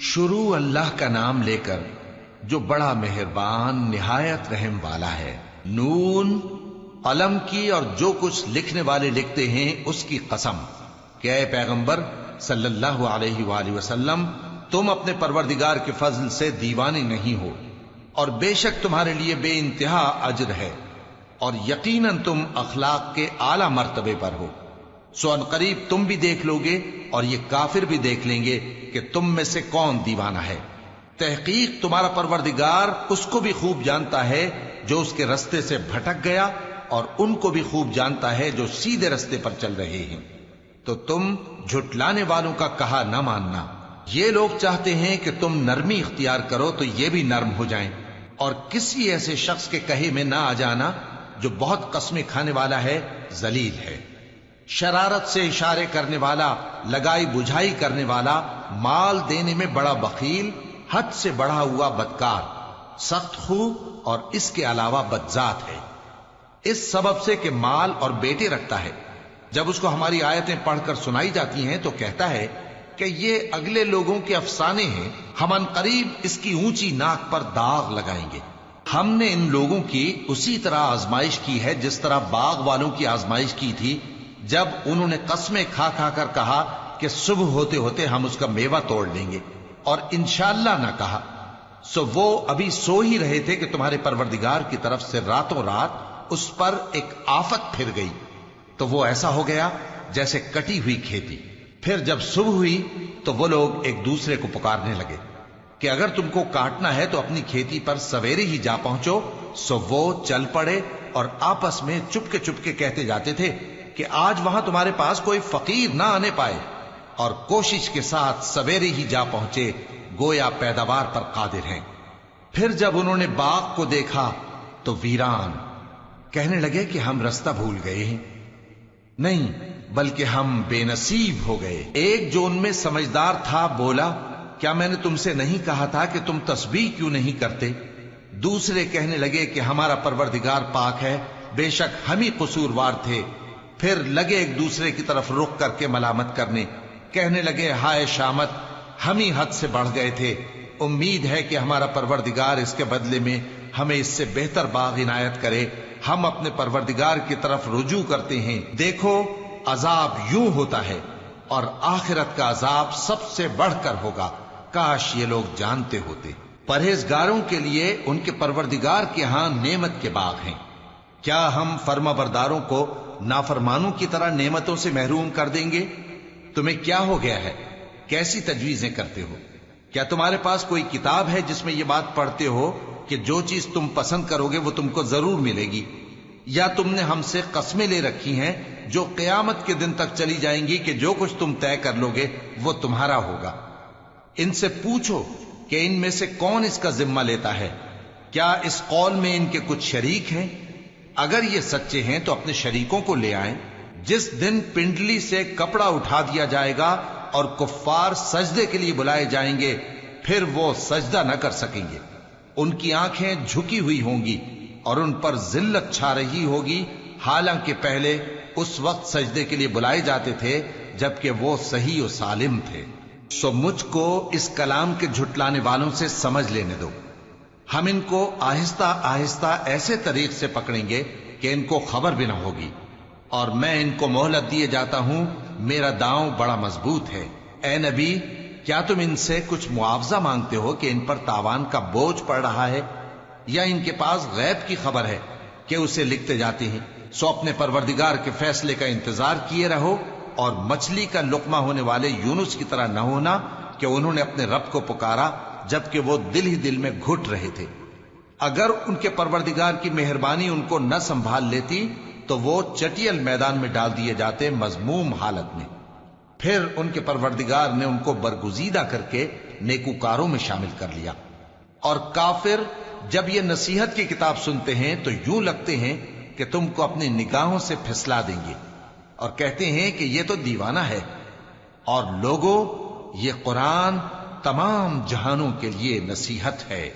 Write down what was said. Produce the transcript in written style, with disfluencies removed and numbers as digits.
شروع اللہ کا نام لے کر جو بڑا مہربان نہایت رحم والا ہے۔ نون، قلم کی اور جو کچھ لکھنے والے لکھتے ہیں اس کی قسم کہ اے پیغمبر صلی اللہ علیہ وآلہ وسلم، تم اپنے پروردگار کے فضل سے دیوانے نہیں ہو، اور بے شک تمہارے لیے بے انتہا اجر ہے، اور یقیناً تم اخلاق کے اعلی مرتبے پر ہو۔ سو ان قریب تم بھی دیکھ لو گے اور یہ کافر بھی دیکھ لیں گے کہ تم میں سے کون دیوانہ ہے۔ تحقیق تمہارا پروردگار اس کو بھی خوب جانتا ہے جو اس کے رستے سے بھٹک گیا، اور ان کو بھی خوب جانتا ہے جو سیدھے رستے پر چل رہے ہیں۔ تو تم جھٹلانے والوں کا کہا نہ ماننا۔ یہ لوگ چاہتے ہیں کہ تم نرمی اختیار کرو تو یہ بھی نرم ہو جائیں، اور کسی ایسے شخص کے کہے میں نہ آ جانا جو بہت قسمیں کھانے والا ہے، ذلیل ہے، شرارت سے اشارے کرنے والا، لگائی بجھائی کرنے والا، مال دینے میں بڑا بخیل، حد سے بڑھا ہوا بدکار، سخت خو اور اس کے علاوہ بدذات ہے، اس سبب سے کہ مال اور بیٹے رکھتا ہے۔ جب اس کو ہماری آیتیں پڑھ کر سنائی جاتی ہیں تو کہتا ہے کہ یہ اگلے لوگوں کے افسانے ہیں، ہم ان قریب اس کی اونچی ناک پر داغ لگائیں گے۔ ہم نے ان لوگوں کی اسی طرح آزمائش کی ہے جس طرح باغ والوں کی آزمائش کی تھی، جب انہوں نے قسمیں کھا کھا کر کہا کہ صبح ہوتے ہوتے ہم اس کا میوہ توڑ لیں گے، اور انشاءاللہ نہ کہا۔ سو وہ ابھی سو ہی رہے تھے کہ تمہارے پروردگار کی طرف سے راتوں رات اس پر ایک آفت پھر گئی، تو وہ ایسا ہو گیا جیسے کٹی ہوئی کھیتی۔ پھر جب صبح ہوئی تو وہ لوگ ایک دوسرے کو پکارنے لگے کہ اگر تم کو کاٹنا ہے تو اپنی کھیتی پر سویرے ہی جا پہنچو۔ سو وہ چل پڑے اور آپس میں چپ کے کہتے جاتے تھے کہ آج وہاں تمہارے پاس کوئی فقیر نہ آنے پائے، اور کوشش کے ساتھ سویرے ہی جا پہنچے، گویا پیداوار پر قادر ہیں۔ پھر جب انہوں نے باغ کو دیکھا تو ویران، کہنے لگے کہ ہم رستہ بھول گئے ہیں، نہیں بلکہ ہم بے نصیب ہو گئے۔ ایک جو ان میں سمجھدار تھا بولا، کیا میں نے تم سے نہیں کہا تھا کہ تم تسبیح کیوں نہیں کرتے؟ دوسرے کہنے لگے کہ ہمارا پروردگار پاک ہے، بے شک ہم ہی قصوروار تھے۔ پھر لگے ایک دوسرے کی طرف رخ کر کے ملامت کرنے، کہنے لگے ہائے شامت، ہم ہی حد سے بڑھ گئے تھے، امید ہے کہ ہمارا پروردگار اس کے بدلے میں ہمیں اس سے بہتر باغ عنایت کرے۔ ہم اپنے پروردگار کی طرف رجوع کرتے ہیں، دیکھو عذاب یوں ہوتا ہے، اور آخرت کا عذاب سب سے بڑھ کر ہوگا، کاش یہ لوگ جانتے ہوتے۔ پرہیزگاروں کے لیے ان کے پروردگار کے ہاں نعمت کے باغ ہیں۔ کیا ہم فرما برداروں کو نافرمانوں کی طرح نعمتوں سے محروم کر دیں گے؟ تمہیں کیا ہو گیا ہے؟ کیسی تجویزیں کرتے ہو؟ کیا تمہارے پاس کوئی کتاب ہے جس میں یہ بات پڑھتے ہو کہ جو چیز تم پسند کرو گے وہ تم کو ضرور ملے گی؟ یا تم نے ہم سے قسمیں لے رکھی ہیں جو قیامت کے دن تک چلی جائیں گی کہ جو کچھ تم طے کر لو گے وہ تمہارا ہوگا؟ ان سے پوچھو کہ ان میں سے کون اس کا ذمہ لیتا ہے؟ کیا اس قول میں ان کے کچھ شریک ہیں؟ اگر یہ سچے ہیں تو اپنے شریکوں کو لے آئیں۔ جس دن پنڈلی سے کپڑا اٹھا دیا جائے گا اور کفار سجدے کے لیے بلائے جائیں گے، پھر وہ سجدہ نہ کر سکیں گے، ان کی آنکھیں جھکی ہوئی ہوں گی اور ان پر ذلت چھا رہی ہوگی، حالانکہ پہلے اس وقت سجدے کے لیے بلائے جاتے تھے جبکہ وہ صحیح و سالم تھے۔ سو مجھ کو اس کلام کے جھٹلانے والوں سے سمجھ لینے دو، ہم ان کو آہستہ آہستہ ایسے طریق سے پکڑیں گے کہ ان کو خبر بھی نہ ہوگی، اور میں ان کو مہلت دیے جاتا ہوں، میرا داؤں بڑا مضبوط ہے۔ اے نبی، کیا تم ان سے کچھ معاوضہ مانگتے ہو کہ ان پر تاوان کا بوجھ پڑ رہا ہے، یا ان کے پاس غیب کی خبر ہے کہ اسے لکھتے جاتے ہیں؟ سو اپنے پروردگار کے فیصلے کا انتظار کیے رہو، اور مچھلی کا لقمہ ہونے والے یونس کی طرح نہ ہونا کہ انہوں نے اپنے رب کو پکارا جبکہ وہ دل ہی دل میں گھٹ رہے تھے۔ اگر ان کے پروردگار کی مہربانی ان کو نہ سنبھال لیتی تو وہ چٹیل میدان میں ڈال دیے جاتے مذموم حالت میں۔ پھر ان کے پروردگار نے ان کو برگزیدہ کر کے نیکوکاروں میں شامل کر لیا۔ اور کافر جب یہ نصیحت کی کتاب سنتے ہیں تو یوں لگتے ہیں کہ تم کو اپنی نگاہوں سے پھسلا دیں گے، اور کہتے ہیں کہ یہ تو دیوانہ ہے۔ اور لوگوں، یہ قرآن تمام جہانوں کے لیے نصیحت ہے۔